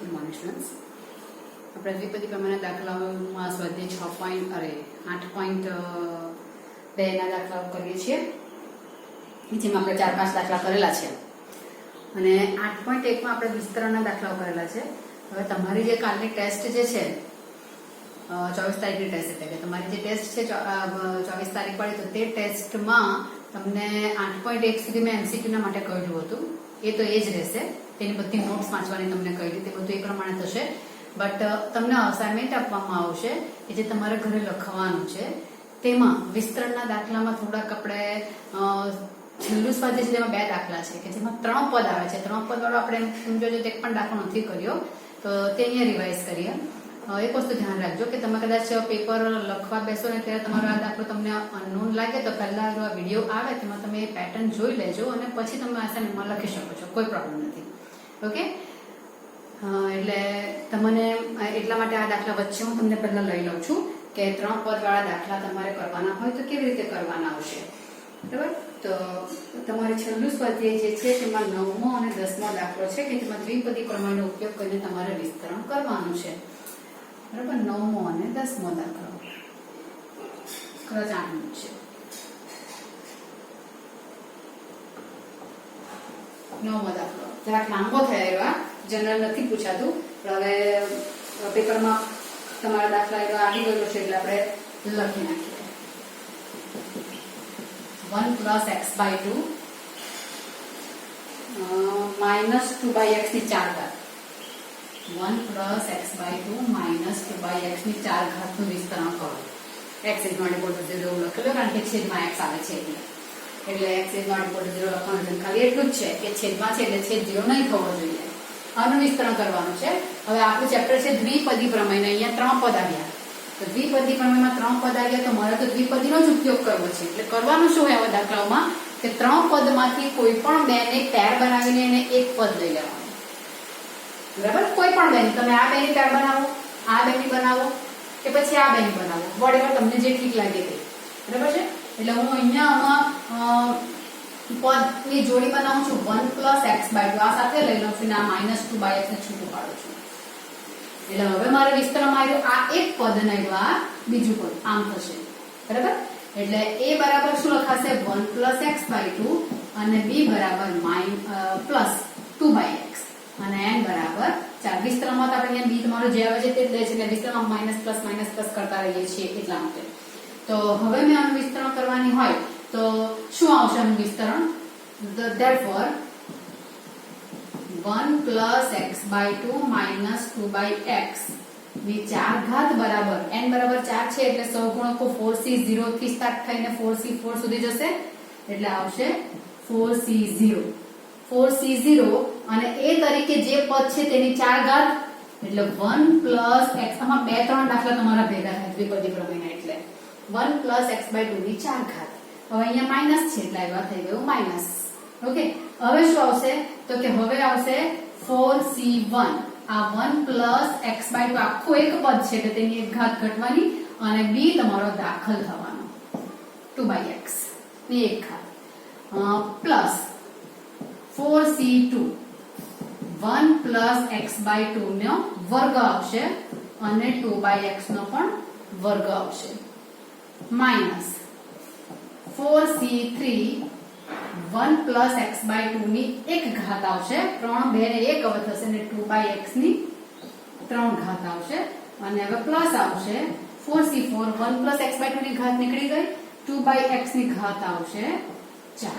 Good morning students. આપણે દ્વિપદી પ્રમાણના દાખલાઓમાં સ્વાધ્યાય 8.2ના દાખલાઓ કરીએ છીએ, જેમાં આપણે 4-5 દાખલા કરેલા છે અને 8.1માં આપણે વિસ્તરણના દાખલાઓ કરેલા છે. હવે તમારી જે કાલની ટેસ્ટ જે છે 24 તારીખની ટેસ્ટ, એટલે કે તમારી જે ટેસ્ટ છે 24 તારીખ વાળી, તો તે ટેસ્ટમાં તમને 8.1 સુધી મેં MCQ માટે કહ્યું હતું. એ તો એ જ રહેશે. તેની બધી નોટ્સ વાંચવાની તમને કહી તે બધું એ પ્રમાણે થશે. બટ તમને અસાઇનમેન્ટ આપવામાં આવશે કે જે તમારે ઘરે લખવાનું છે. તેમાં વિસ્તરણના દાખલામાં થોડાક આપણે છેલ્લું સ્વાધ્યાય છે, જેમાં 2 દાખલા છે કે જેમાં 3 પદ આવે છે. 3 પદ વાળો આપણે સમજો જો એક પણ દાખલો નથી કર્યો તો તે અહીંયા રિવાઇઝ કરીએ. એક વસ્તુ ધ્યાન રાખજો કે તમે કદાચ પેપર લખવા બેસો ને ત્યારે તમારો આ દાખલો તમને અનનોન લાગે તો પહેલા આ વિડીયો આવે તેમાં તમે એ પેટર્ન જોઈ લેજો અને પછી તમે અસાઇનમેન્ટમાં લખી શકો છો. કોઈ પ્રોબ્લેમ નથી. ઓકે, એટલે તમને એટલા માટે આ દાખલા વચ્ચે હું તમને પહેલા લઈ લઉં છું કે 3 પદ વાળા દાખલા તમારે કરવાના હોય તો કેવી રીતે કરવાના આવશે. બરાબર, તો તમારે છેલ્લું સ્વાધ્યાય જે છે તેમાં 9મો અને 10મો દાખલો છે કે તેમાં દ્વિપદી પ્રમાણનો ઉપયોગ કરીને તમારે વિસ્તરણ કરવાનું છે. બરાબર, 9મો અને 10મો દાખલો જાણવું છે. 9મો દાખલો જરાક લાંબો થયેલો, જનરલ નથી પૂછાતું, પણ હવે પેપરમાં તમારા દાખલા એવો આવી ગયેલો છે એટલે આપણે લખી નાખીએ. 1 + x/2 - 2/x ની 4 ઘાત. 1 + x/2 - 2/x ની 4 ઘાતનું વિસ્તરણ કરો. x = 0 એવું લખેલું કારણ કે છેદમાં x આવે છે એટલે x = 0 લખવાનું. ખાલી એટલું જ છે કે છેદમાં છે એટલે છેદ 0 નહીં થવો જોઈએ. આનું વિસ્તરણ કરવાનું છે. હવે આપણું ચેપ્ટર છે દ્વિપદી પ્રમેય. અહીંયા 3 પદ આવ્યા, તો દ્વિપદી પ્રમેયમાં 3 પદ આવ્યા તો મારે તો દ્વિપદીનો જ ઉપયોગ કરવો છે. એટલે કરવાનું શું હોય આવા દાખલાઓમાં કે 3 પદમાંથી કોઈ પણ બેને પેર બનાવીને એને એક પદ લઈ લેવાનું. બરાબર, કોઈ પણ બેન, તમે આ બેની પેર બનાવો, આ બેની બનાવો કે પછી આ બેની બનાવો, વોટેવર તમને જે ઠીક લાગે તે. બરાબર છે, એટલે હું અહીંયા પદની જોડી બનાવું છું. 1 + x/2 આ સાથે લઈ લઉં છું અને આ -2/x ને છૂટું પાડું છું. એટલે હવે મારે વિસ્તરણમાં આવ્યું આ એક પદ ને આ બીજું પદ, આમ થશે. બરાબર, એટલે a બરાબર શું લખાશે 1 + x/2 અને b બરાબર +2/x અને n બરાબર 4. વિસ્તરણમાં તો આપણે અહીંયા b તમારો જે આવે છે તે જ લે છે એટલે વિસ્તરણમાં માઇનસ પ્લસ કરતા રહીએ છીએ એટલા માટે. તો હવે મેં આનું વિસ્તરણ કરવાની હોય તો શું આવશે આનું વિસ્તરણ? therefore 1 + x/2 - 2/x ની 4 ઘાત બરાબર n બરાબર 4 છે એટલે સહગુણકો 4c 0 થી સ્ટાર્ટ થઈને 4c 4 સુધી જશે એટલે આવશે 4c0 અને એ તરીકે જે પદ છે તેની 4 ઘાત એટલે 1 + x. આમાં 2-3 દાખલા તમારા ભેગા થાય દ્વિપદી પ્રમેયના, એટલે 1 + x/2 ની 4 ઘાત. હવે અહીંયા માઈનસ છે એટલે આવ્યા થઈ ગયું માઈનસ. ઓકે, હવે શું આવશે તો કે હવે આવશે 4c1. આ 1 + x/2 આખું એક પદ છે એટલે તેની એક ઘાત ઘટવાની અને b તમારો દાખલ થવાનો 2/x ની એક ઘાત પ્લસ 4c2 1 + x/2 નો વર્ગ આવશે અને 2/x નો પણ વર્ગ આવશે માઈનસ 4c3 1 + x/2 ની એક ઘાત આવશે. 3 2 ને 1 હવે થશે ને 2/x ની 3 ઘાત આવશે અને હવે પ્લસ આવશે 4c4 1 + x/2 ની ઘાત નીકળી ગઈ, 2/x ની ઘાત આવશે 4.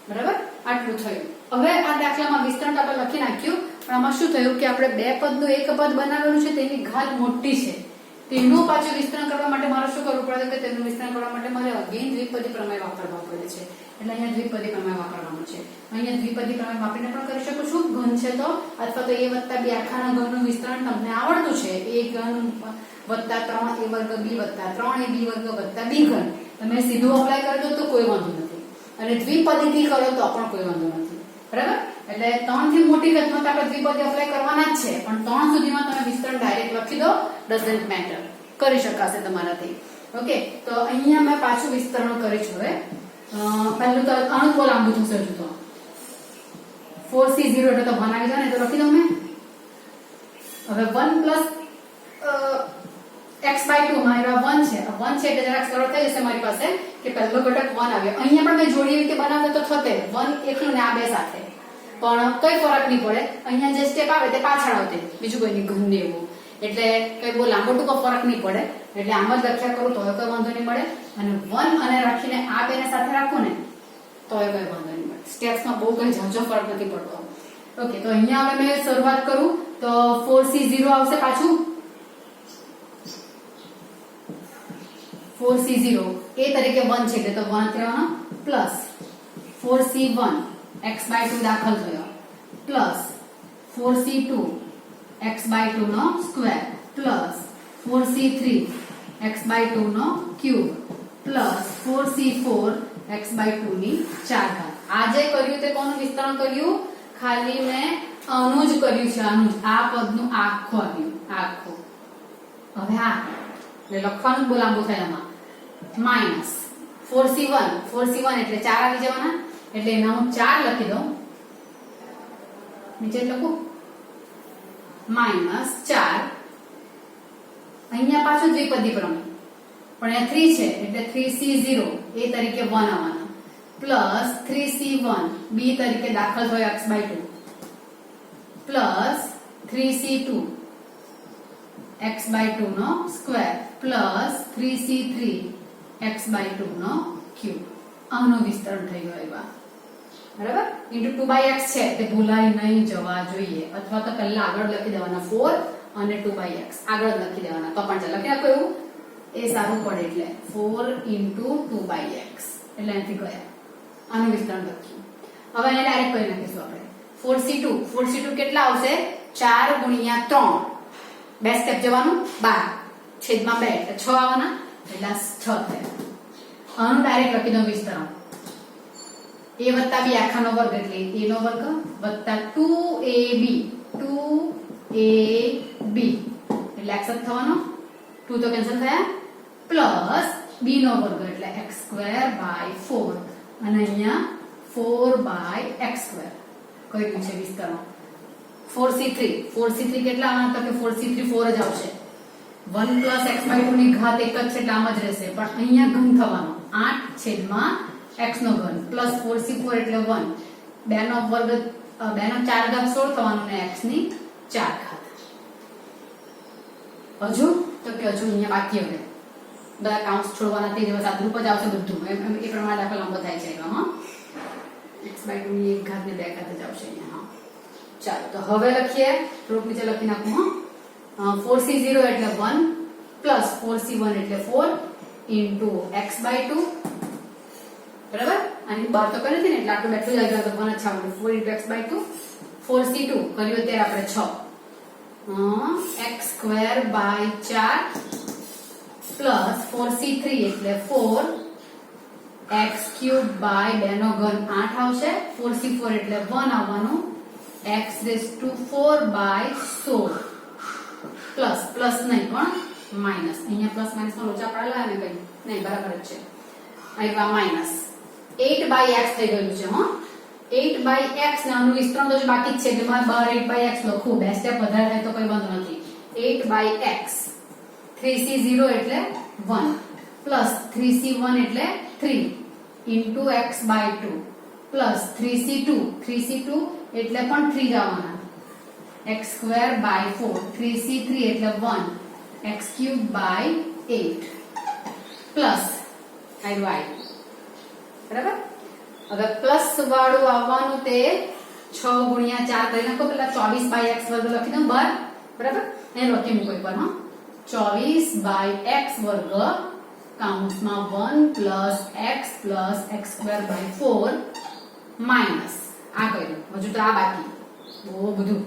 બરાબર, આટલું થયું. હવે આ દાખલામાં વિસ્તરણ આપણે લખી નાખ્યું, પણ આમાં શું થયું કે આપણે 2 પદનું એક પદ બનાવેલું છે તેની ઘાત મોટી છે. તેનું પાછું વિસ્તરણ કરવા માટે મારે શું કરવું પડે કે તેનું વિસ્તરણ કરવા માટે મારે અગેન દ્વિપદી પ્રમેય વાપરવા પડે છે. એટલે અહીંયા દ્વિપદી પ્રમેય વાપરવાનું છે. અહીંયા દ્વિપદી પ્રમેય વાપરીને પણ કરી શકો છો. ઘન છે તો અથવા તો a + b આખાના ઘનનું વિસ્તરણ તમને આવડતું છે, a ઘન + 3a² b + 3ab² + b ઘન, તમે સીધું અપ્લાય કરજો તો કોઈ વાંધો નથી અને દ્વિપદીથી કરો તો પણ કોઈ વાંધો નથી. બરાબર, એટલે 3 થી મોટી ઘાતમાં આપણે દ્વિપદી અપ્લાય કરવાના જ છે, પણ 3 સુધીમાં તમે વિસ્તરણ ડાયરેક્ટ લખી દો, ડઝન્ટ મેટર, કરી શકાશે તમારાથી. ઓકે, તો અહીંયા મેં પાછું વિસ્તરણ કરીશું. હવે પહેલું તો આનું બહુ લાંબુ થશે. હજુ તો 4c0 એટલે તો 1 આવી જાય ને, તો લખી દઉં મેં હવે 1 પ્લસ x/2 મારા 1 છે 1 છે એટલે જરાક સરળ થઈ જશે મારી પાસે કે પહેલો ઘટક 1 આવ્યો. અહીંયા પણ મેં જોડી રીતે બનાવતા તો થતે 1 એકલું ને આ બે સાથે, પણ કઈ ફરક નહીં પડે. અહીંયા જે સ્ટેપ આવે તે પાછળ આવતે, બીજું કોઈ નહીં ઘન ને એવું, એટલે કઈ બહુ લાંબો ટૂંકો ફરક નહીં પડે. એટલે આમ જ વ્યાખ્યા કરું તો કોઈ વાંધો નહીં મળે, અને 1 અને રાખીને આ બેને સાથે રાખો ને તો કોઈ વાંધો નહીં મળે. સ્ટેપ્સમાં બહુ કઈ ઝાઝો ફરક નથી પડતો. ઓકે, તો અહીંયા હવે મેં શરૂઆત કરું તો 4c0 આવશે પાછું. 4c0 એ તરીકે 1 છે એટલે તો 1 કરવાનો પ્લસ 4c1 x/2 દાખલ થયો પ્લસ 4c2 x/2 નો સ્ક્વેર પ્લસ 4c3 x/2 નો ક્યુબ પ્લસ 4c4 x/2 ની 4 ઘાત. આ જે કર્યું તે કોનું વિસ્તરણ કર્યું? ખાલી મેં આનું જ કર્યું છે, આનું જ. આ પદનું આખું આવ્યું, આખું. હવે આ એટલે લખવાનું જ બહુ લાંબુ થાય આમાં. માઇનસ 4c1 એટલે 4 આવી જવાના, એટલે એના હું 4 લખી દઉં, નીચે લખું માઇનસ 4. અહીંયા પાછું દ્વિપદી પ્રમેય, પણ અહીંયા 3 છે એટલે 3c0 એ તરીકે 1 આવવાના પ્લસ 3c1 b તરીકે દાખલ થયો x/2 પ્લસ 3c2 x/2 નો સ્ક્વેર પ્લસ 3c3 x/2 નો ક્યુબ. આનું વિસ્તરણ થઈ ગયું એવા, બરાબર. ઇન્ટુ 2/x છે તે ભૂલાઈ નહીં જવા જોઈએ, અથવા તો પહેલા આગળ લખી દેવાના 4 અને 2/x આગળ લખી દેવાના, તો પણ ચાલે. લખી નાખો એવું, એ સારું પડે. એટલે 4 ઇન્ટુ 2/x એટલે અહીંથી ગયા. આનું વિસ્તરણ લખ્યું. હવે એને ડાયરેક્ટ કરી નાખીશું આપણે. 4c2 કેટલા આવશે? 4 ગુણ્યા 3, બે સ્ટેપ જવાનું, 12 છેદમાં 2 એટલે 6 આવવાના, એટલે 6 થયા. આનું ડાયરેક્ટ લખી દઉં વિસ્તરણ. a વત્તા b આખાનો વર્ગ એટલે a નો વર્ગ વત્તા 2ab એટલે x જ થવાનો, 2 તો કેન્સલ થયા, પ્લસ b નો વર્ગ એટલે x²/4 અને અહીંયા 4/x². કર્યું છે વિસ્તરણ. 4c3 કેટલા આવવાના? તો કે 4c3 4 જ આવશે. 1 પ્લસ x/2 ની ઘાત એક જ છે એટલે આમ જ રહેશે, પણ અહીંયા ઘન થવાનો 8 છેદમાં x નો ઘન પ્લસ 4c4 એટલે 1, 2 નો વર્ગ 2 નો 4 ઘાત 16 થવાનો ને x ની 4 ઘાત. હજુ તો કે હજુ અહીંયા બાકી હવે બધા કાઉન્ટ્સ છોડવાના, તે દિવસ આ ગ્રુપ જ આવશે બધું એ પ્રમાણે દાખલો લાંબો થાય છે. હા, x/2 ની 1 ઘાત ને 2 ઘાત જ આવશે અહીંયા. હા, ચાલો તો હવે લખીએ, થોડુંક નીચે લખી નાખું. 4c0 એટલે 1 પ્લસ 4c1 એટલે 4 ઇન્ટુ x/2, બરાબર. આની બહાર તો કરી નથી ને એટલે આટલું બેઠું જ આવ્યું, તો 1 જ આવવાનું. 4 ઇન્ટુ x/2 4c2 કર્યું અત્યારે આપણે 6 x²/4 પ્લસ 4c3 એટલે 4 x³ નો ઘન 8 આવશે, 4c4 એટલે 1 આવવાનું, x⁴/16 પ્લસ પ્લસ નહીં પણ માઇનસ. અહીંયા પ્લસ માઇનસ માં લોચા પાડેલા ને કઈ નહીં, બરાબર જ છે. અહીંયા માઇનસ 8/x થઈ ગયું છે. હા, 8/x ને આનું વિસ્તરણ તો બાકી જ છે એટલે મારે બહાર 8/x લખું, બે સ્ટેપ વધારે થાય તો કોઈ વાંધો નથી. 8/x 3c0 એટલે 1 પ્લસ 3c1 એટલે 3 ઇન્ટુ x/2 પ્લસ 3c2 એટલે પણ 3 જ આવવાના, x²/4 3c3 એટલે 1 x³/8 પ્લસ y, બરાબર. હવે પ્લસ વાળું આવવાનું તે 6 ગુણ્યા 4 કરી નાખો, પેલા 24/x વર્ગ લખી દઉં બહાર, બરાબર. એને લખી મૂકો એકવાર. હા, 24/x વર્ગ કાઉન્સમાં 1 plus x plus x²/4 minus આ કર્યું. હજુ તો આ બાકી બહુ બધું.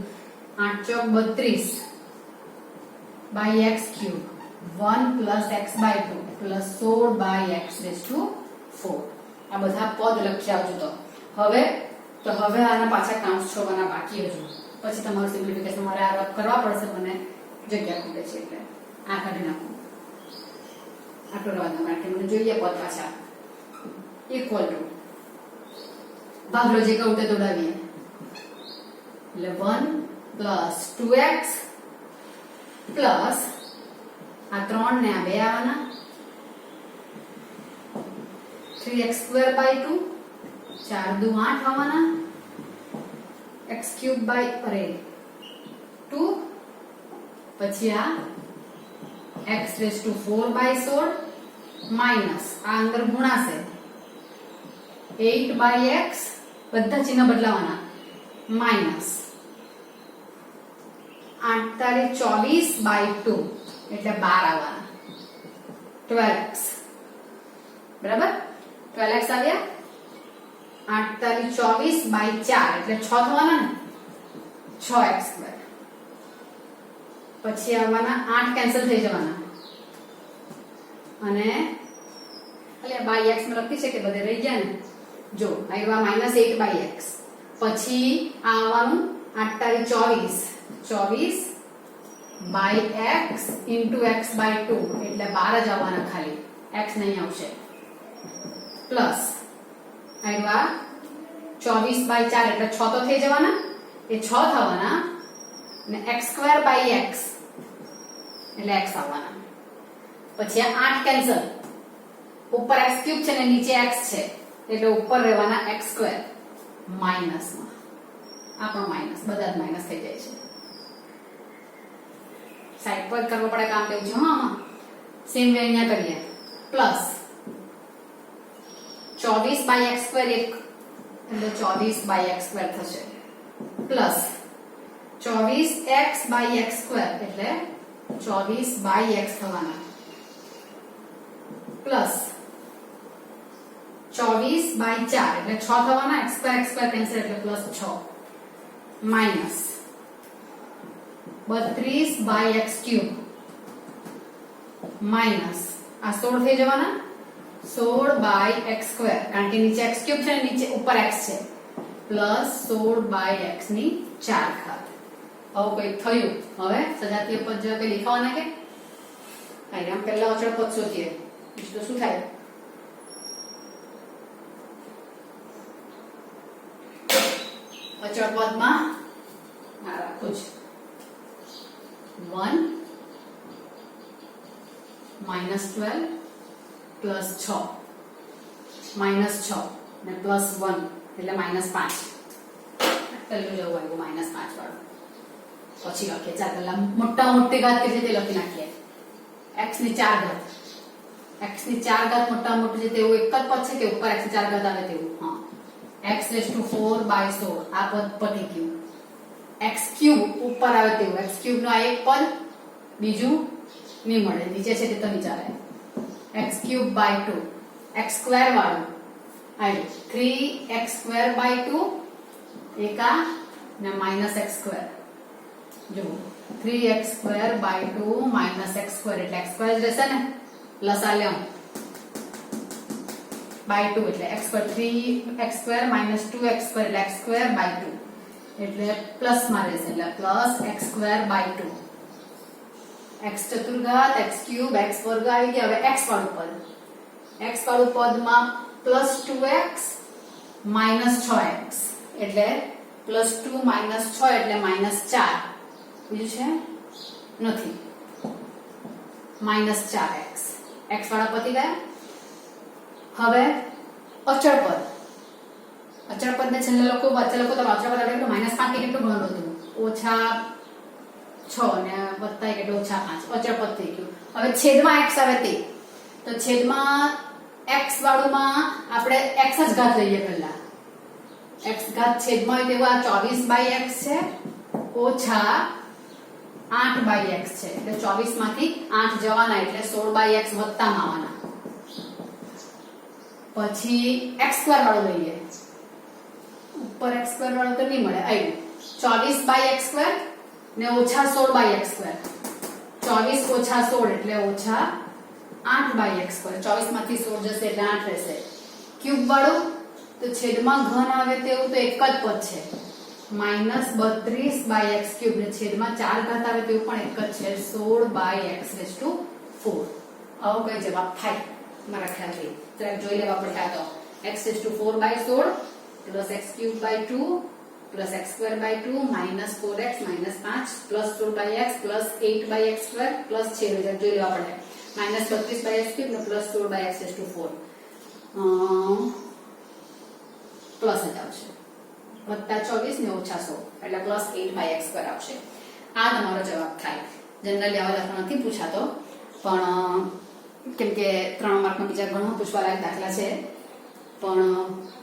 8 ચોક 32/x³ 1 plus x/2 plus 16/x⁴. આ બધા પદ લખી આવજો. તો હવે આના પાછા કાઉન્ટ્સ છોડવાના બાકી હજુ, પછી તમારું સિમ્પ્લિફિકેશન મારે આ રદ કરવા પડશે, મને જગ્યા ખૂટે છે એટલે આ કાઢી નાખું. આટલું રવા દો કારણ કે મને જોઈએ પદ પાછા. ઇક્વલ ટુ ભાગલો જે કહું તે દોડાવીએ એટલે 1 પ્લસ 2x પ્લસ આ 3 ને આ 2 આવવાના 3x²/2 4 દુ 8 આવવાના x³/2 પછી આ x⁴/16 માઈનસ આ અંદર ગુણાશે 8/x બધા ચિહ્ન બદલાવાના માઈનસ 48/24/2 એટલે 12 આવવાના 12x બરાબર 12x આવ્યા 48/24/4 એટલે 6 થવાના ને 6x². પછી આવવાના 8 કેન્સલ થઈ જવાના અને એટલે બાય x માં લખી છે કે બધે રહી ગયા ને જો આવ્યા -8/x પછી આ આવવાનું 48/24/x into x/2 એટલે 12 જ આવવાના ખાલી x નહીં આવશે પ્લસ આવ્યા 24/4 એટલે 6 તો થઈ જવાના એ 6 થવાના અને x²/x એટલે x આવવાના પછી આ 8 કેન્સલ ઉપર x³ છે ને નીચે x છે એટલે ઉપર રહેવાના x² માઈનસ માં આ પણ માઈનસ બધા જ માઈનસ થઈ જાય છે સાઈડ પર કરવો પડે કામ તેવું છે હા આમાં સેમ વે અહીંયા કરીએ પ્લસ 24/x² એક એટલે 24/x² થશે પ્લસ 24x/x² એટલે 24/x થવાના પ્લસ 24/4 એટલે 6 થવાના x² કેન્સલ એટલે +6 માઈનસ 32/x³ માઈનસ આ 16 થઈ જવાના 16/x² કારણ કે નીચે x³ છે ને નીચે ઉપર x છે પ્લસ 16/x ની 4 ઘાત આવું કંઈક થયું હવે સજાતીય પદ જે કંઈ લખવાના કે કાંઈ આમ પહેલા અચળ પદ શોધીએ તો શું થાય અચળ પદમાં આ રાખું છું 1 -12 પ્લસ 6 -6 ને +1 એટલે -5 પહેલું જવું આવ્યું -5 વાળું પછી લખીએ ચાર પહેલા મોટા મોટી ઘાત કેટલી તે લખી નાખીએ x ની 4 ઘાત x ની 4 ઘાત મોટા મોટી છે તેવું એક જ પદ છે કે ઉપર x ની 4 ઘાત આવે તેવું હા x⁴/16 આ પદ પતી ગયું x³ ઉપર આવે તેવું x³ નો આ એક પદ બીજું નહીં મળે નીચે છે તે તો નહીં ચાલે x³/2 x² વાળું આવ્યું 3x²/2 એકા ને -x² જો 3x²/2 -x² એટલે x² જ રહેશે ને પ્લસ આ લેવું /2 એટલે x² 3x² -2x² એટલે x²/2 એટલે પ્લસ માં રહેશે એટલે plus x²/2 x ચતુર્ઘાત x³ x² આવી ગયા હવે x વાળું પદ x વાળું પદમાં +2x -6x એટલે +2 -6 એટલે -4 બીજું છે નથી -4x x વાળા પતી ગયા હવે અચળ પદને છેલ્લે લખો વચ્ચે લખો તો અચળ પદ એટલે -5 કે કેટલું ગણવાનું હતું -6 ને વત્તા કેટલું -5 અચળ પદ થઈ ગયું હવે છેદમાં x આવે તે તો છેદમાં x વાળુંમાં આપણે x જ ઘાત લઈએ પહેલા x ઘાત છેદમાં હોય તેવું આ 24/x છે ઓછા 8/x છે એટલે 24 માંથી 8 જવાના એટલે 16/x વત્તામાં આવવાના પછી x² વાળું લઈએ ઉપર x² વાળું તો નહીં મળે આવ્યું 24/x² ને ઓછા 16/x² 24 ઓછા 16 એટલે ઓછા 8/x². 24 માંથી 16 જશે એટલે 8 રહેશે. ક્યુબ વાળું તો છેદમાં ઘન આવે તેવું તો એક જ પદ છે -32/x³ ને છેદમાં 4 ઘાત આવે તેવું પણ એક જ છે 16/x⁴. આવો કઈ જવાબ થાય મારા ખ્યાલથી જરાક જોઈ લેવા પડે. તો x⁴/16 + x³/2 plus x square by 2 minus 4x minus 5 plus 16x plus 8x square plus 6000 જોઈ લો આપણે માઇનસ 32x ક્યુબ ને પ્લસ 16x⁴ પ્લસ જ આવશે વત્તા 24 ને ઓછા 100 એટલે પ્લસ 8x સ્ક્વેર આવશે. આ તમારો જવાબ થાય. જનરલી આવા દાખલા નથી પૂછાતો પણ કેમ કે 3 માર્કનો બીજા ઘણો પૂછવા લાયક દાખલા છે પણ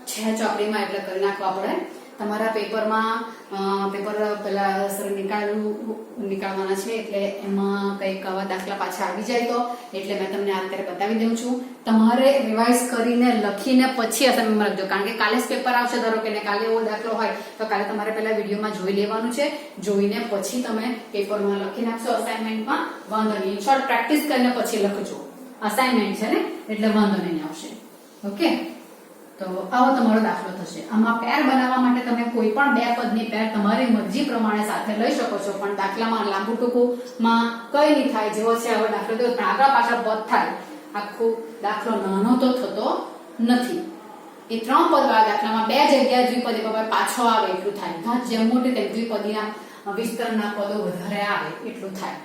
છે ચોપડીમાં એટલે કરી નાખવા પડે. તમારા પેપરમાં પેપર પેલા સર નીકાળવાના છે એટલે એમાં કંઈક આવા દાખલા પાછા આવી જાય તો એટલે મેં તમને અત્યારે બતાવી દઉં છું. તમારે રિવાઇઝ કરીને લખીને પછી અસાઇનમેન્ટ લખજો કારણ કે કાલે જ પેપર આવશે. ધારો કે કાલે એવો દાખલો હોય તો કાલે તમારે પહેલા વિડીયોમાં જોઈ લેવાનું છે. જોઈને પછી તમે પેપરમાં લખી નાખશો અસાઇનમેન્ટમાં વાંધો નહીં. શોર્ટ પ્રેક્ટિસ કરીને પછી લખજો. અસાઇનમેન્ટ છે ને એટલે વાંધો નહીં આવશે. ઓકે તો આવો તમારો દાખલો થશે. આમાં પેર બનાવવા માટે તમે કોઈ પણ બે પદની પેર તમારી મરજી પ્રમાણે સાથે લઈ શકો છો પણ દાખલામાં લાંબુ ટૂંકુમાં કઈ નહીં થાય. જેવો છે આવો દાખલો તો પણ આગળ પાછળ પદ થાય. આખો દાખલો નાનો તો થતો નથી. એ 3 પદ વાળા દાખલામાં બે જગ્યાએ દ્વિપદી પદ પાછો આવે એટલું થાય. ઘાત જેમ મોટી તેમ દ્વિપદીના વિસ્તરણના પદો વધારે આવે એટલું થાય.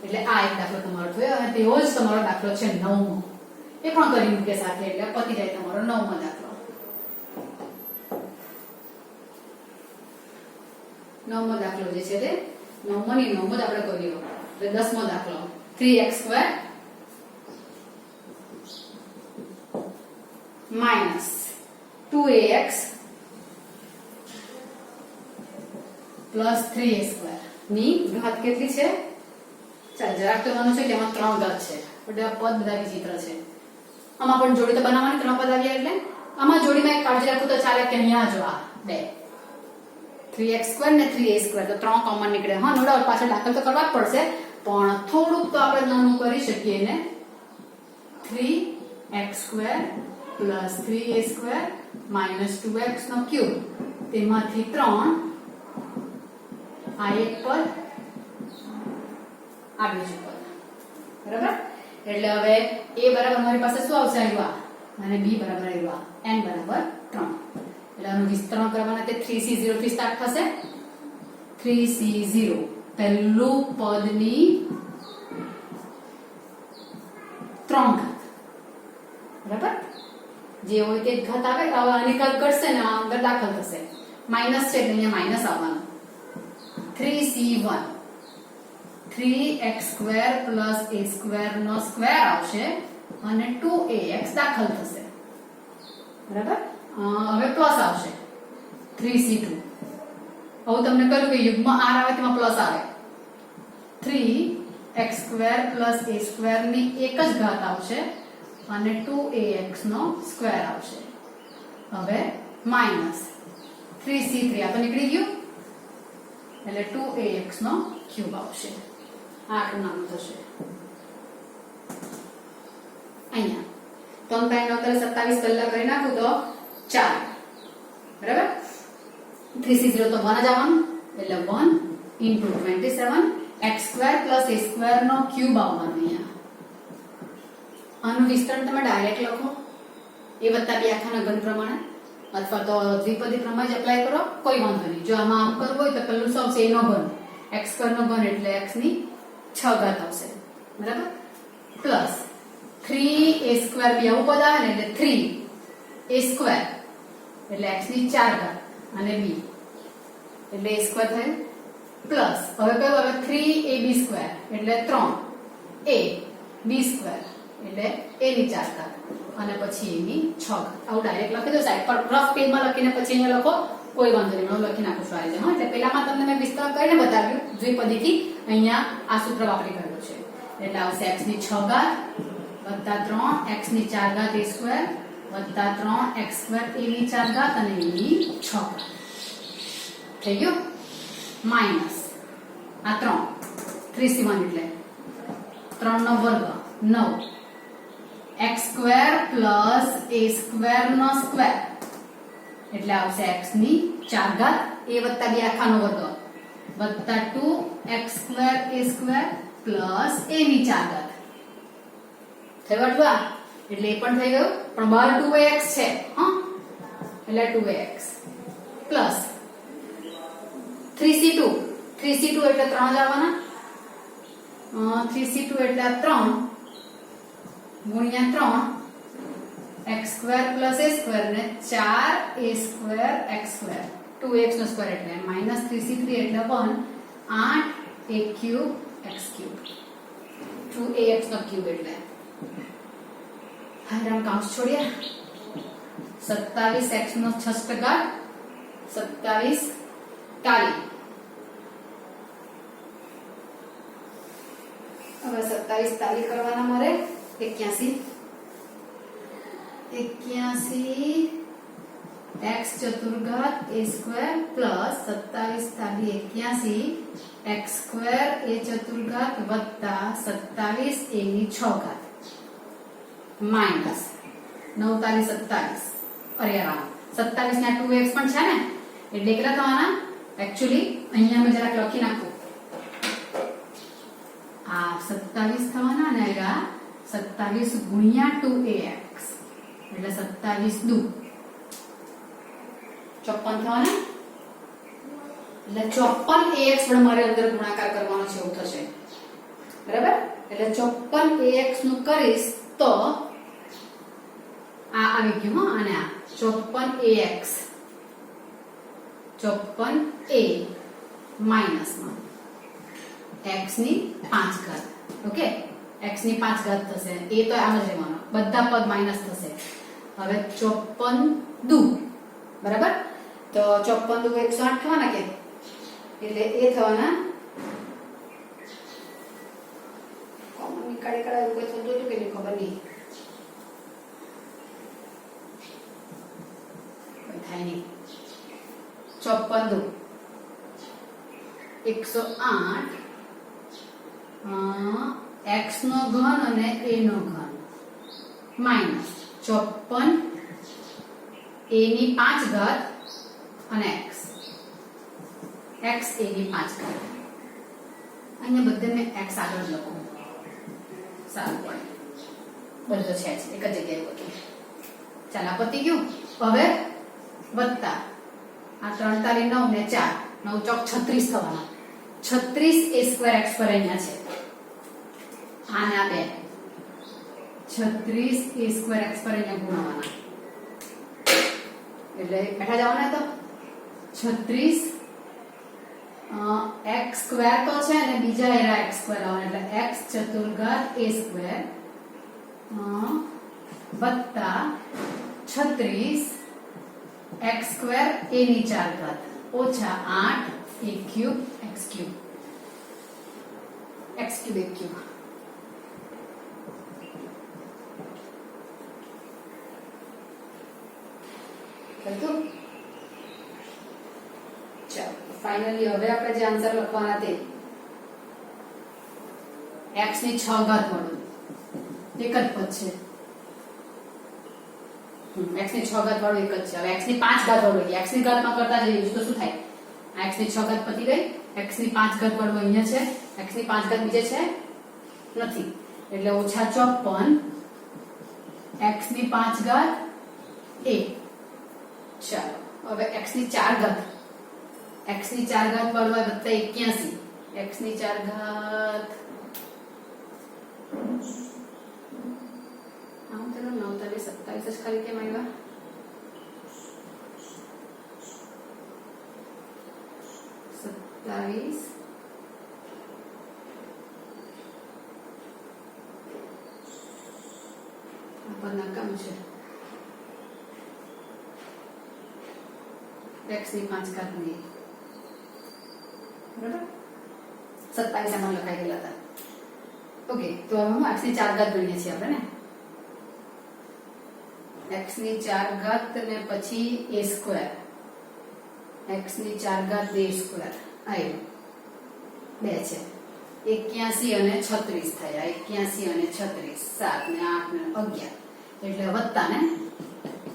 એટલે આ એક દાખલો તમારો થયો અને તેવો જ તમારો દાખલો છે 9મો. એ પણ કરી મૂકે સાથે એટલે પતી જાય તમારો 9મો દાખલો. 9મો દાખલો જે છે તે 9મો ની 9મો જ આપણે કર્યો. એટલે 10મો દાખલો 3x² minus 2ax plus 3a² ની ઘાત કેટલી છે? ચાલ જરાક તો માનું છે કે એમાં 3 ઘાત છે એટલે આ પદ બધા વિચિત્ર છે. આમાં પણ જોડી તો બનાવવાની 3 પદ આવ્યા એટલે આમાં જોડીમાં એક કાળજી રાખવું તો ચાલે કે અહીંયા જો આ બે 3x² ને 3a² તો 3 કોમન નીકળે. હા નો ડાઉટ પાછળ દાખલ તો કરવા જ પડશે પણ થોડુંક તો આપણે નાનું કરી શકીએ ને. 3x² plus 3a² minus 2x³ તેમાંથી 3 આ એક પદ આ બીજું પદ બરાબર. એટલે હવે a બરાબર મારી પાસે શું આવશે આવ્યા અને b બરાબર આવ્યા n બરાબર 3. એટલે આનું વિસ્તરણ કરવાના તે 3c0 થી સ્ટાર્ટ થશે. 3c0 પહેલું પદની 3 ઘાત બરાબર. જે હોય તે ઘાત આવે હવે આની ઘાત ઘટશે ને આ અંદર દાખલ થશે. માઈનસ છે એટલે અહીંયા માઈનસ આવવાનું. 3c1 3x² પ્લસ a² નો સ્ક્વેર આવશે અને 2ax દાખલ થશે બરાબર. હવે પ્લસ આવશે 3c2. હવે તમને કહ્યું કે યુગ્મ r આવે તેમાં પ્લસ આવે. 3x² પ્લસ a² ની એક જ ઘાત આવશે અને 2ax નો સ્ક્વેર આવશે. હવે માઈનસ 3c3 આ તો નીકળી ગયું એટલે 2ax નો ક્યુબ આવશે. આટલું નાનું થશે. અહીંયા 3 × 9 = 27 કલાક કરી નાખું તો 4 બરાબર. 3c0 તો 1 જ આવવાનું એટલે 1 × 27 x² પ્લસ a² નો ક્યુબ આવવાનો. અહીંયા આનું વિસ્તરણ તમે ડાયરેક્ટ લખો a વત્તા b આખાના ઘન પ્રમાણે અથવા તો દ્વિપદી પ્રમાણે જ એપ્લાય કરો કોઈ વાંધો નહીં. જો આમાં આમ કરવું હોય તો પહેલું શું આવશે a નો ઘન x² નો ઘન એટલે x ની 6 ઘાત આવશે બરાબર. પ્લસ 3a² બી આવું પદ આવે ને એટલે 3a² એટલે x ની 4 ઘાત અને b એટલે a² થયું. પ્લસ હવે કયું આવે 3ab² એટલે 3ab² એટલે a ની 4 ઘાત અને પછી a ની 6 ઘાત. આવું ડાયરેક્ટ લખી દો સાઈડ પર રફ પેજમાં લખીને પછી અહીંયા લખો કોઈ વાંધો નહીં. હું લખી નાખું છું આ રીતે. હા એટલે પહેલામાં તમને મેં વિસ્તરણ કરીને બતાવ્યું દ્વિપદીથી. અહીંયા આ સૂત્ર વાપરી કર્યું છે એટલે આવશે x ની 6 ઘાત વત્તા 3 x ની 4 ઘાત a² વત્તા 3x² a ની 4 ઘાત અને a ની 6 ઘાત થઈ ગયું. માઈનસ આ 3 3c1 એટલે 3 નો વર્ગ 9 x² પ્લસ a² નો સ્ક્વેર એટલે આવશે x ની 4 ઘાત a વત્તા b આખાનો વર્ગ વત્તા 2x² a² પ્લસ a ની 4 ઘાત થયું આટલું. એટલે એ પણ થઈ ગયું પણ બહાર 2ax છે હા એટલે 2ax પ્લસ 3c2 એટલે 3 જ આવવાના 3c2 એટલે 3 ગુણ્યા 3 x square plus a square ને 4a square x square 2x નો સ્ક્વેર એટલે માઈનસ 3c3 એટલે 1 8a cube x cube 2ax નો ક્યુબ એટલે હારામ કાઉન્સ છોડ્યા 27x નો 6 ઘાત 27 તાલી હવે 27 તાલી કરવાના મારે 81 x ચતુર્ઘાત a સ્ક્વેર પ્લસ 27 તાલી 81 x સ્ક્વેર a ચતુર્ઘાત વત્તા 27 a ની 6 ઘાત માઈનસ 9 તાલી 27 અરે રામ 27 ના 2x પણ છે ને એટલે કેટલા થવાના એક્ચ્યુઅલી અહીંયા મેં જરાક લખી નાખું આ 27 થવાના અને આ 27 ગુણ્યા 2ax એટલે 27 દુ 54 થવાના એટલે 54ax વડે મારે અંદર ગુણાકાર કરવાનો છે એવું થશે બરાબર એટલે 54ax નું કરીશ તો આ આવી ગયું હો અને આ 54ax 54a માઈનસ માં x ની 5 ઘાત ઓકે x ની 5 ઘાત થશે એ તો આમ જ રહેવાનો બધા પદ માઈનસ થશે હવે 54 દુ બરાબર તો 54 દુ 108 થવાના કે એટલે એ થવાના કોમન નીકાળી કરાયું કોઈ થતું હતું કે નહીં ખબર નહીં કોઈ થાય નહીં 54 દુ 108 x નો ઘન અને a નો ઘન માઈનસ 54 a ની 5 ઘાત અને x a ની 5 ઘાત અહીંયા બધે મેં x આગળ લખું સારું પડે બધું છે જ એક જ જગ્યાએ બધું ચાલ આ પતી ગયું હવે વત્તા આ 3 તારી 9 ને 4 9 ચોક 36 થવાના 36 a સ્ક્વેર x પર અહીંયા છે આને આ બે 36 a સ્ક્વેર x પર અહીંયા ગુણાવવાના એટલે બેઠા જવાના તો 36 x સ્ક્વેર તો છે અને બીજા એરા x સ્ક્વેર આવવાના એટલે x ચતુર્ઘાત a સ્ક્વેર વત્તા 36 x સ્ક્વેર a ની 4 ઘાત ઓછા 8 a cube x cube a cube ચાલો ફાઇનલી હવે આપણે જે આન્સર લખવાના તે x ની 6 ઘાત વાળું એક જ પદ છે x ની 6 ઘાત વાળું એક જ છે હવે x ની 5 ઘાત વાળું x ની ઘાતમાં કરતા જઈએ તો શું થાય x ની 6 ઘાત પતી ગઈ x ની 5 ઘાત વાળું અહીંયા છે x ની 5 ઘાત બીજે છે નથી એટલે ઓછા 54 x ની 5 ઘાત a ચાલો હવે x ની 4 ઘાત x ની 4 ઘાત વાળું વત્તા 81 x ની 4 ઘાત આમ ચલો 9 તારી 27 જ ખાલી કેમ આવ્યા 27 આ નકામ છે x ની 5 ઘાત ની બરાબર 27 આમાં લખાઈ ગયેલા હતા ઓકે તો હવે હું x ની 4 ઘાત ગણીએ છીએ આપણે ને x ની 4 ઘાત ને પછી a સ્ક્વેર x ની 4 ઘાત a સ્ક્વેર આવ્યો બે છે 81 અને 36 થયા 81 અને 36 7 ને 8 ને 11 એટલે વત્તા ને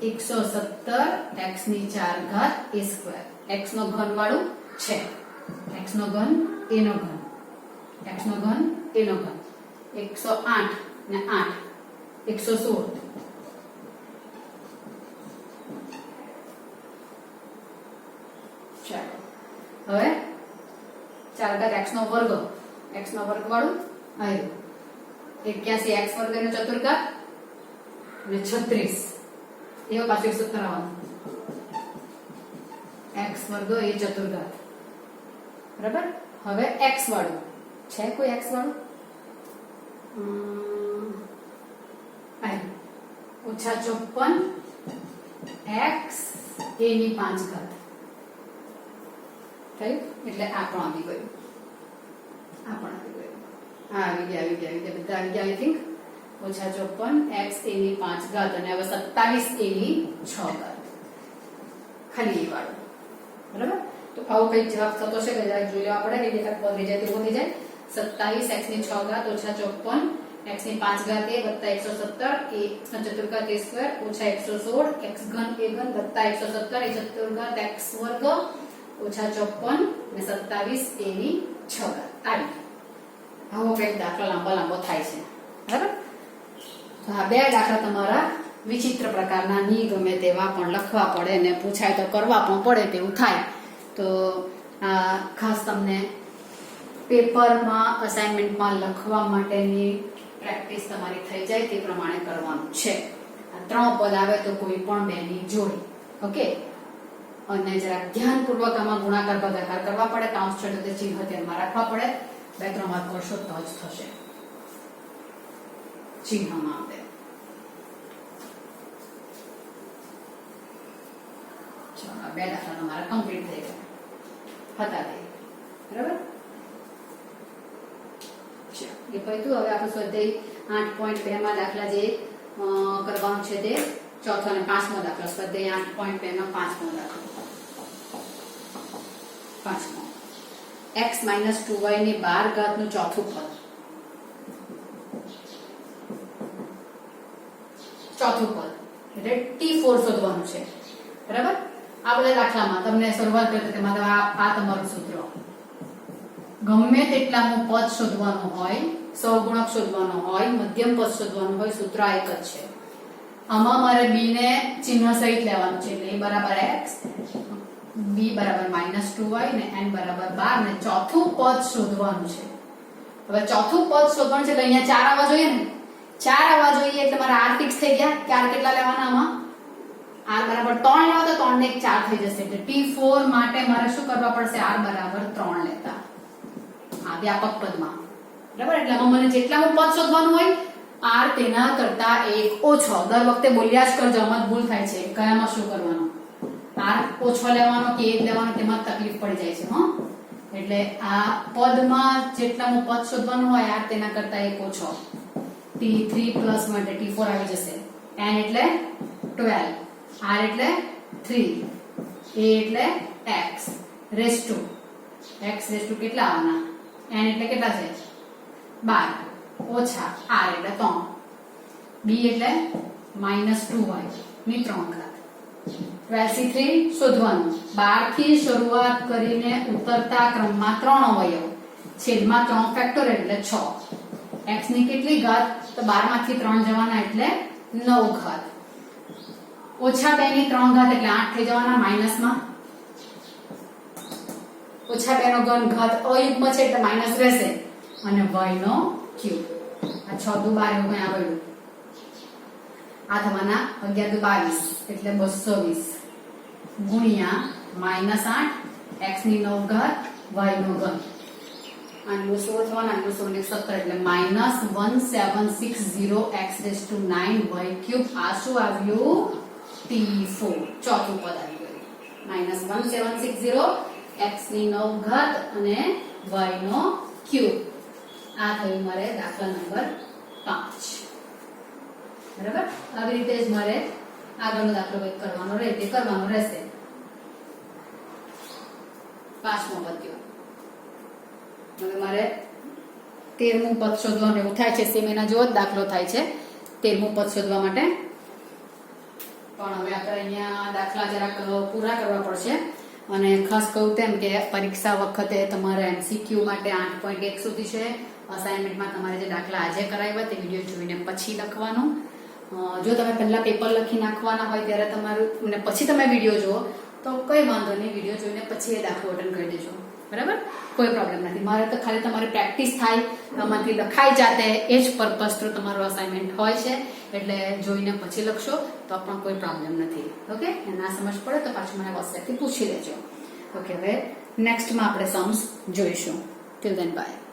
117 x ની 4 ઘાત a સ્ક્વેર x નો ઘન વાળું છે x નો ઘન a નો ઘન x નો ઘન a નો ઘન 108 ને 8 116 ચાલો હવે 4 ઘાત x નો વર્ગ વાળું આવ્યું 81 x વર્ગ નો ચતુર્ઘાત અને 36 એવો પાછું 170 આવવાનું x વર્ગ એ ચતુર્ઘાત બરાબર. હવે x વાળું છે કોઈ x વાળું -54 x a ની 5 ઘાત થયું એટલે આ પણ આવી ગયું આ આવી ગયા બધા આવી ગયા આઈ થિંક -54 x a ની 5 ઘાત અને હવે 27 a ની 6 ઘાત ખાલી એ વાળું બરાબર. તો આવો કઈ જવાબ થતો છે કે જરા જોઈ લેવા પડે કે એકાદ પદ રહી જાય તો થઈ જાય 27 x ની 6 ઘાત -54 x ની 5 ઘાત a વત્તા 170 a ચતુર્ઘાત a સ્ક્વેર ઓછા 116 x ઘન a ઘન વત્તા 170 a ચતુર્ઘાત x વર્ગ ઓછા 54 અને 27 a ની 6 ઘાત આવી. આવો કઈક દાખલો લાંબો થાય છે બરાબર. તો આ બે દાખલા તમારા વિચિત્ર પ્રકારના ની ગમે તેવા પણ લખવા પડે અને પૂછાય તો કરવા પણ પડે તેવું થાય. તો આ ખાસ તમને પેપરમાં અસાઇનમેન્ટમાં લખવા માટેની પ્રેક્ટિસ તમારી થઈ જાય તે પ્રમાણે કરવાનું છે. આ 3 પદ આવે તો કોઈ પણ બેની જોડી ઓકે. અને જરા ધ્યાનપૂર્વક આમાં ગુણાકાર ભાગાકાર કરવા પડે, કાઉન્સ છેડે ચિહ્ન ધ્યાનમાં રાખવા પડે. 2-3 વાર કરશો તો જ થશે ચિહ્નમાં આપણે. ચાલો 2 દાખલા તમારા કમ્પ્લીટ થઈ ગયા હતા તે બરાબર. એ પૈતું હવે આપણે સ્વાધ્યાય 8.2 માં દાખલા જે કરવાનું છે તે ચોથો અને 5મો દાખલો. સ્વાધ્યાય 8.2 માં 5મો દાખલો. 5મો x - 2y ની 12 ઘાત નું ચોથું પદ. ચોથું પદ એટલે t4 શોધવાનું છે બરાબર. આ બધા દાખલામાં તમને શરૂઆત કરતા તેમાં આ તમારું સૂત્ર ગમે તેટલાનું પદ શોધવાનું હોય, સહગુણક શોધવાનો હોય, મધ્યમ પદ શોધવાનું હોય, સૂત્ર એક જ છે. આમાં મારે b ને ચિહ્ન સહિત લેવાનું છે એટલે a બરાબર x, b બરાબર -2y ને n બરાબર 12 ને ચોથું પદ શોધવાનું છે. હવે ચોથું પદ શોધવાનું છે એટલે અહીંયા 4 આવવા જોઈએ ને. 4 આવવા જોઈએ એટલે મારા r ફિક્સ થઈ ગયા કે r કેટલા લેવાના આમાં r બરાબર 3 લેવા તો 3 ને 1 4 થઈ જશે એટલે t4 માટે મારે શું કરવા પડશે r બરાબર 3 લેતા આ વ્યાપક પદમાં બરાબર. એટલે આમાં મને જેટલાનું પદ શોધવાનું હોય r તેના કરતા 1 ઓછો. દર વખતે બોલ્યા જ કરજો, આમાં ભૂલ થાય છે કયામાં શું કરવાનું. r ઓછો લેવાનો કે 1 લેવાનો તેમાં તકલીફ પડી જાય છે હો. એટલે આ પદમાં જેટલાનું પદ શોધવાનું હોય r તેના કરતા 1 ઓછો. t3 પ્લસ માટે t4 આવી જશે. n એટલે 12, r એટલે 3, a એટલે x રેસ ટુ કેટલા આવવાના n એટલે કેટલા છે 12 ઓછા r એટલે 3, b એટલે -2y ની 3 ઘાત. 12c3 શોધવાનું. 12 થી શરૂઆત કરીને ઉતરતા ક્રમમાં 3 અવયવ છેદમાં 3 ફેક્ટોરિયલ એટલે 6. x ની કેટલી ઘાત તો 12 માંથી 3 જવાના એટલે 9 ઘાત. ઓછા 2 ની 3 ઘાત એટલે 8 થઈ જવાના માઈનસમાં. ઓછા 2 નો ઘન ઘાત અયુગ્મ છે એટલે માઈનસ રહેશે અને y નો ક્યુબ. આ 6 દુ 12 એવું કઈ આવ્યું. આ થવાના 11 દુ 22 એટલે 220 ગુણ્યા -8 x ની 9 ઘાત y નો ઘન. આનું 100 થવાના 17 એટલે -1760 x⁹ y ક્યુબ. આ શું આવ્યું t4 ચોથું પદ આવી ગયું. -1760 x ની 9 ઘાત અને y નો ક્યુબ. આ થયું મારે દાખલા નંબર 5 બરાબર. આવી રીતે જ મારે આગળનો દાખલો કંઈક કરવાનો રહે તે કરવાનો રહેશે. 5મો પદ કયો. હવે મારે 13મું પદ શોધવાનું એવું થાય છે. સેમ એના જેવો જ દાખલો થાય છે 13મું પદ શોધવા માટે. પણ હવે આપણે અહીંયા દાખલા જરાક પૂરા કરવા પડશે. અને ખાસ કહું તેમ કે પરીક્ષા વખતે તમારે MCQ માટે 8.1 સુધી છે. અસાઇનમેન્ટમાં તમારે જે દાખલા આજે કરાવ્યા તે વિડીયો જોઈને પછી લખવાનું. જો તમે પહેલા પેપર લખી નાખવાના હોય ત્યારે તમારું અને પછી તમે વિડીયો જુઓ તો કઈ વાંધો નહીં, વિડીયો જોઈને પછી એ દાખલો અટેન્ડ કરી દેજો, બરાબર? કોઈ પ્રોબ્લેમ નથી. મારે તો ખાલી તમારી પ્રેક્ટિસ થાય, તમારાથી લખાઈ જાતે, એ જ પર્પઝ થ્રુ તમારું અસાઇનમેન્ટ હોય છે. એટલે જોઈને પછી લખશો તો પણ કોઈ પ્રોબ્લેમ નથી. ઓકે, ના સમજ પડે તો પાછું મને વોટ્સએપથી પૂછી લેજો. ઓકે, હવે નેક્સ્ટમાં આપણે સમ્સ જોઈશું. Till then by.